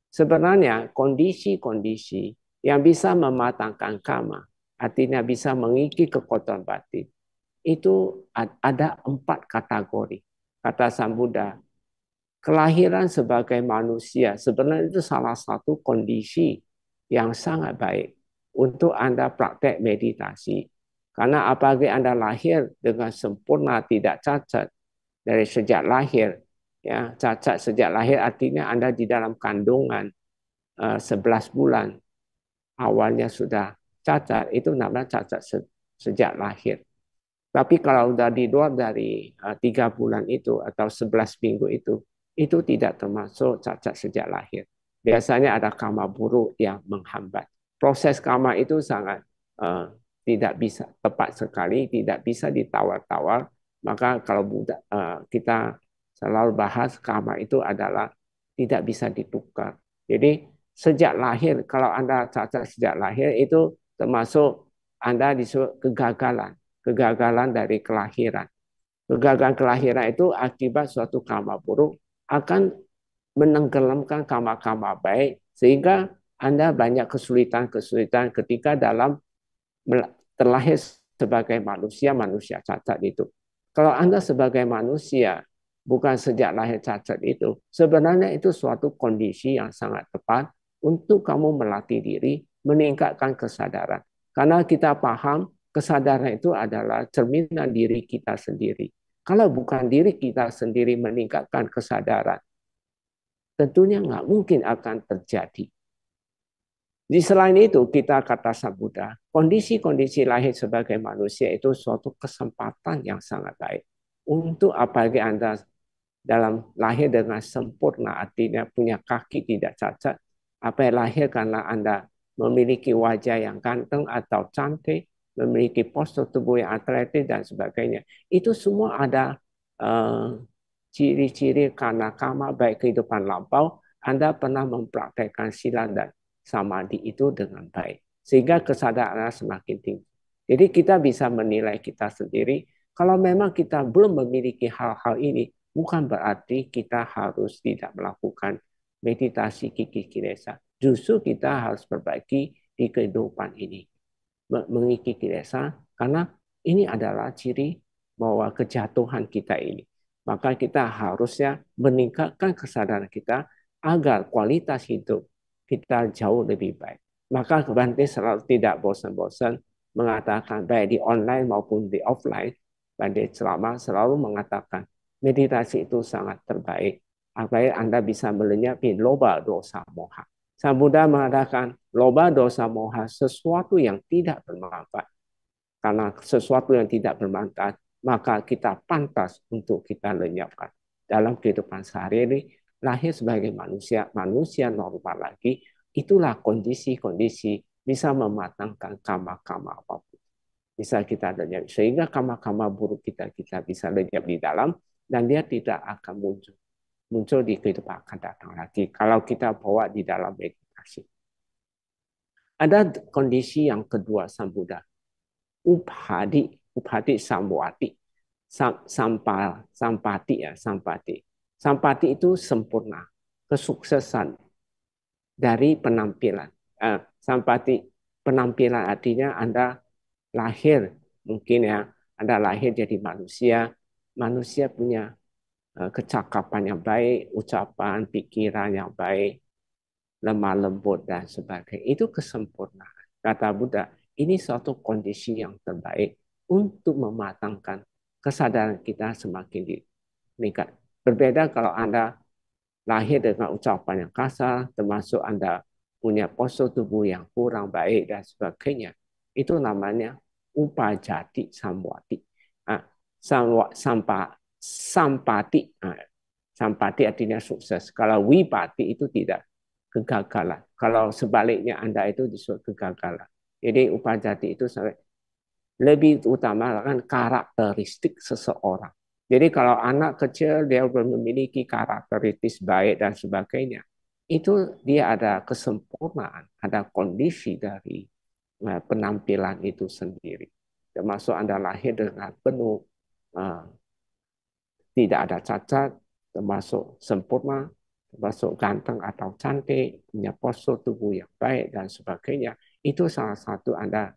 Sebenarnya kondisi-kondisi yang bisa mematangkan kama, artinya bisa mengikis kekuatan batin, itu ada 4 kategori. Kata Sang Buddha, kelahiran sebagai manusia sebenarnya itu salah satu kondisi yang sangat baik untuk Anda praktek meditasi. Karena apabila Anda lahir dengan sempurna, tidak cacat dari sejak lahir, ya cacat sejak lahir artinya Anda di dalam kandungan 11 bulan awalnya sudah cacat, itu namanya cacat sejak lahir. Tapi kalau sudah di luar dari 3 bulan itu atau 11 minggu itu tidak termasuk cacat sejak lahir. Biasanya ada karma buruk yang menghambat. Proses karma itu sangat uh, tidak bisa tepat sekali, tidak bisa ditawar-tawar. Maka kalau kita selalu bahas karma itu adalah tidak bisa ditukar. Jadi sejak lahir, kalau Anda cacat sejak lahir itu termasuk Anda disebut kegagalan dari kelahiran. Kegagalan kelahiran itu akibat suatu karma buruk akan menenggelamkan karma-karma baik sehingga Anda banyak kesulitan-kesulitan ketika dalam terlahir sebagai manusia, manusia cacat itu. Kalau Anda sebagai manusia bukan sejak lahir cacat itu, sebenarnya itu suatu kondisi yang sangat tepat untuk kamu melatih diri, meningkatkan kesadaran. Karena kita paham kesadaran itu adalah cerminan diri kita sendiri. Kalau bukan diri kita sendiri meningkatkan kesadaran, tentunya nggak mungkin akan terjadi. Di selain itu, kita kata Sang Buddha, kondisi-kondisi lahir sebagai manusia itu suatu kesempatan yang sangat baik. Untuk apalagi Anda dalam lahir dengan sempurna, artinya punya kaki tidak cacat, apa yang lahir karena Anda memiliki wajah yang ganteng atau cantik, memiliki postur tubuh yang atletis dan sebagainya. Itu semua ada ciri-ciri karena karma baik kehidupan lampau, Anda pernah mempraktekkan sila dan samadhi itu dengan baik. Sehingga kesadaran semakin tinggi. Jadi kita bisa menilai kita sendiri. Kalau memang kita belum memiliki hal-hal ini, bukan berarti kita harus tidak melakukan meditasi kiki kilesa. Justru kita harus perbaiki di kehidupan ini. Mengiki kilesa, karena ini adalah ciri bahwa kejatuhan kita ini. Maka kita harusnya meningkatkan kesadaran kita agar kualitas hidup kita jauh lebih baik. Maka Bante selalu tidak bosan-bosan mengatakan baik di online maupun di offline, Bante selalu mengatakan meditasi itu sangat terbaik. Apalagi Anda bisa melenyapkan loba dosa moha. Sang Buddha mengatakan loba dosa moha sesuatu yang tidak bermanfaat. Karena sesuatu yang tidak bermanfaat, maka kita pantas untuk kita lenyapkan. Dalam kehidupan sehari-hari, lahir sebagai manusia, manusia normal lagi, itulah kondisi-kondisi bisa mematangkan kama-kama apapun. Bisa kita lenyap, sehingga kama-kama buruk kita bisa lenyap di dalam, dan dia tidak akan muncul di kehidupan akan datang lagi. Kalau kita bawa di dalam meditasi. Ada kondisi yang kedua Sang Buddha, upadi samwati, sampati ya, sampati itu sempurna, kesuksesan dari penampilan. Sampati penampilan artinya Anda lahir mungkin ya, Anda lahir jadi manusia, manusia punya kecakapan yang baik, ucapan, pikiran yang baik, lemah lembut dan sebagainya. Itu kesempurnaan. Kata Buddha, ini suatu kondisi yang terbaik untuk mematangkan kesadaran kita semakin meningkat. Berbeda kalau Anda lahir dengan ucapan yang kasar, termasuk Anda punya postur tubuh yang kurang baik dan sebagainya. Itu namanya upajati samwati. Ah, sampati. Sampati artinya sukses. Kalau wipati itu tidak, kegagalan. Kalau sebaliknya Anda itu disebut kegagalan. Jadi upajati itu lebih utama kan karakteristik seseorang. Jadi kalau anak kecil dia memiliki karakteristik baik dan sebagainya, itu dia ada kesempurnaan, ada kondisi dari penampilan itu sendiri. Termasuk Anda lahir dengan penuh tidak ada cacat, termasuk sempurna, termasuk ganteng atau cantik, punya postur tubuh yang baik dan sebagainya, itu salah satu Anda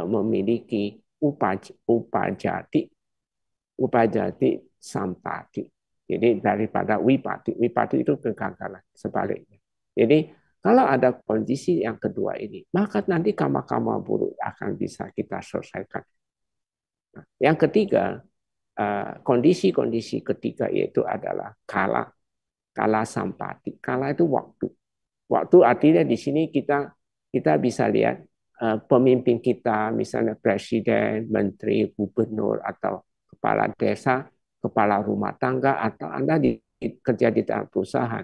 memiliki upajati, upajati sampati. Jadi daripada wipati, wipati itu kegagalan sebaliknya. Jadi kalau ada kondisi yang kedua ini, maka nanti kama-kama buruk akan bisa kita selesaikan. Nah, yang ketiga, kondisi-kondisi ketiga yaitu adalah kala sampati. Kala itu waktu. Waktu artinya di sini kita bisa lihat pemimpin kita, misalnya presiden, menteri, gubernur, atau kepala desa, kepala rumah tangga, atau Anda kerja di dalam perusahaan,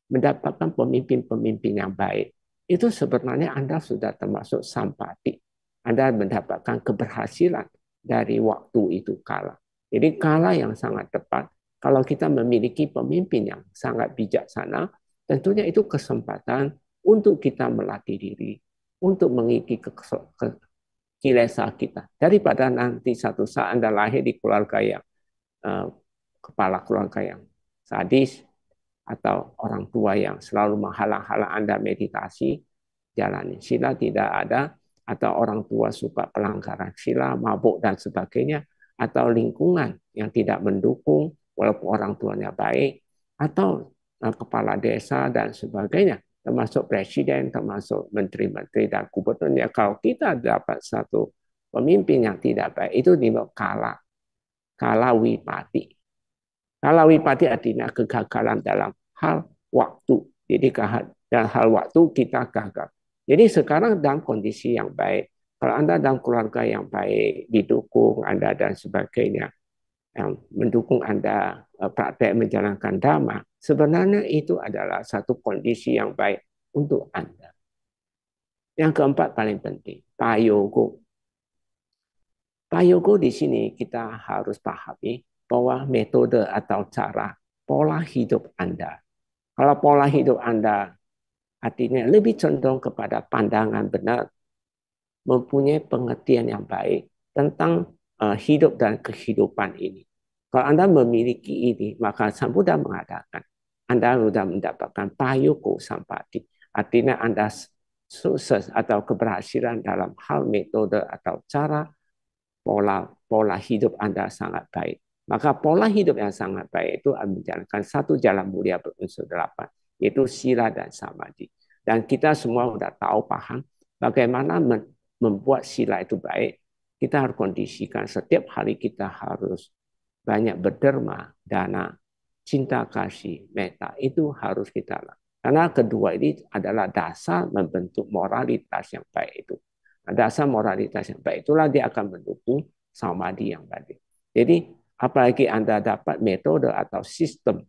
mendapatkan pemimpin-pemimpin yang baik. Itu sebenarnya Anda sudah termasuk sampati. Anda mendapatkan keberhasilan dari waktu itu kala. Jadi kala yang sangat tepat, kalau kita memiliki pemimpin yang sangat bijaksana, tentunya itu kesempatan untuk kita melatih diri, untuk mengikuti kilesa kita. Daripada nanti satu saat Anda lahir di keluarga yang kepala keluarga yang sadis, atau orang tua yang selalu menghalang-halang Anda meditasi, jalani sila tidak ada, atau orang tua suka pelanggaran sila, mabuk dan sebagainya, atau lingkungan yang tidak mendukung walaupun orang tuanya baik, atau kepala desa dan sebagainya, termasuk presiden, termasuk menteri-menteri dan gubernurnya. Kalau kita dapat satu pemimpin yang tidak baik, itu dinamakan kala wipati. Kala wipati artinya kegagalan dalam hal waktu. Jadi dalam hal waktu kita gagal. Jadi sekarang dalam kondisi yang baik, kalau Anda dalam keluarga yang baik, didukung Anda dan sebagainya, yang mendukung Anda praktek menjalankan dhamma, sebenarnya itu adalah satu kondisi yang baik untuk Anda. Yang keempat paling penting, payogo. Payogo di sini kita harus pahami bahwa metode atau cara pola hidup Anda. Kalau pola hidup Anda artinya lebih cenderung kepada pandangan benar, mempunyai pengertian yang baik tentang hidup dan kehidupan ini. Kalau Anda memiliki ini, maka Sang Buddha mengatakan, Anda sudah mendapatkan payoko sampati. Artinya Anda sukses atau keberhasilan dalam hal metode atau cara pola hidup Anda sangat baik. Maka pola hidup yang sangat baik itu menjalankan satu jalan mulia berunsur 8, yaitu sila dan samadhi. Dan kita semua sudah tahu, paham bagaimana membuat sila itu baik. Kita harus kondisikan setiap hari kita harus banyak berderma, dana, cinta kasih, metta. Itu harus kita lakukan. Karena kedua ini adalah dasar membentuk moralitas yang baik itu. Dasar moralitas yang baik itulah dia akan mendukung samadhi yang baik. Jadi apalagi Anda dapat metode atau sistem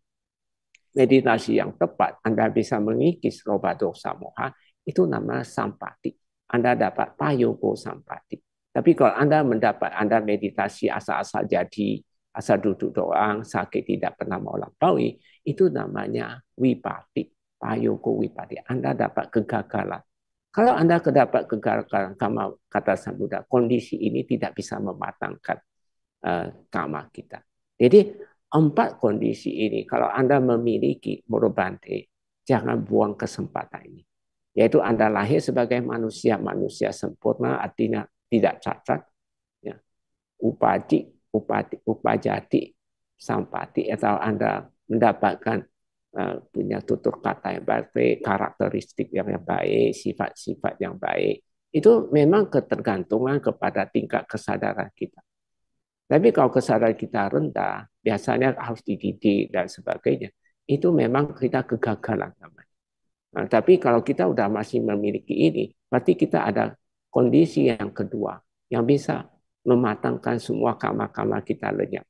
meditasi yang tepat, Anda bisa mengikis loba dosa moha, itu namanya sampati. Anda dapat payogo sampati. Tapi kalau Anda meditasi asal-asal jadi, asal duduk doang, sakit tidak pernah melampaui, itu namanya wipati, payogo wipati. Anda dapat kegagalan. Kalau Anda dapat kegagalan, kata Sang Buddha, kondisi ini tidak bisa mematangkan kama kita. Jadi 4 kondisi ini, kalau Anda memiliki Murabante, jangan buang kesempatan ini. Yaitu Anda lahir sebagai manusia sempurna, artinya tidak cacat, ya. Upajati, sampati, atau Anda mendapatkan punya tutur kata yang baik, karakteristik yang baik, sifat-sifat yang baik. Itu memang ketergantungan kepada tingkat kesadaran kita. Tapi kalau kesadaran kita rendah, biasanya harus dididik dan sebagainya. Itu memang kita kegagalan namanya. Nah, tapi kalau kita udah masih memiliki ini, berarti kita ada kondisi yang kedua yang bisa mematangkan semua kama-kama kita lenyap.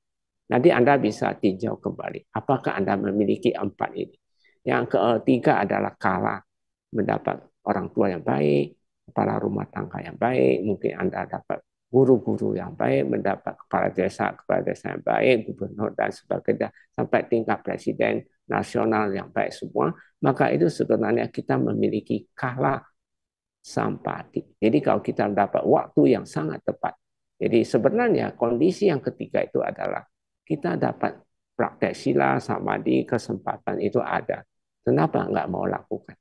Nanti Anda bisa tinjau kembali. Apakah Anda memiliki 4 ini? Yang ketiga adalah kala mendapat orang tua yang baik, kepala rumah tangga yang baik, mungkin Anda dapat guru-guru yang baik, mendapat kepala desa yang baik, gubernur dan sebagainya, sampai tingkat presiden nasional yang baik semua, maka itu sebenarnya kita memiliki kala sampati. Jadi kalau kita mendapat waktu yang sangat tepat, jadi sebenarnya kondisi yang ketiga itu adalah kita dapat praktek sila, samadhi, kesempatan itu ada. Kenapa nggak mau lakukan?